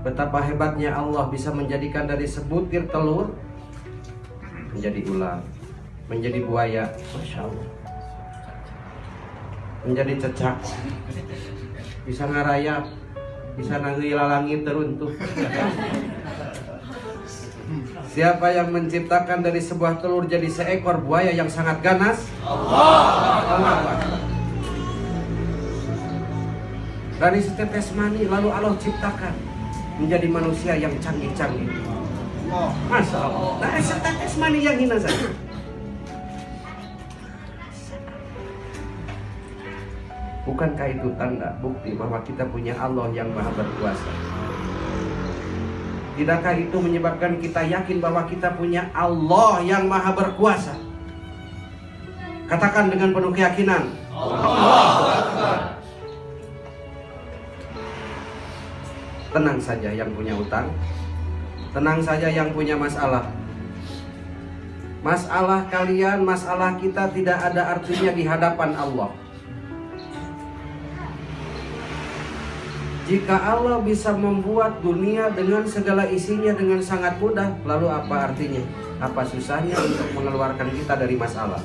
Betapa hebatnya Allah bisa menjadikan dari sebutir telur menjadi ular, menjadi buaya, Masya Allah, menjadi cecak, bisa ngarayap, bisa nanggila langit teruntuh. Siapa yang menciptakan dari sebuah telur jadi seekor buaya yang sangat ganas? Allah. Dari setetes mani lalu Allah ciptakan menjadi manusia yang canggih-canggih. Masya Allah. Dari setetes mani yang hina saja. Bukankah itu tanda bukti bahwa kita punya Allah yang maha berkuasa? Tidakkah itu menyebabkan kita yakin bahwa kita punya Allah yang maha berkuasa? Katakan dengan penuh keyakinan, Allah. Tenang saja yang punya utang, tenang saja yang punya masalah. Masalah kalian, masalah kita tidak ada artinya di hadapan Allah. Jika Allah bisa membuat dunia dengan segala isinya dengan sangat mudah, lalu apa artinya? Apa susahnya untuk mengeluarkan kita dari masalah?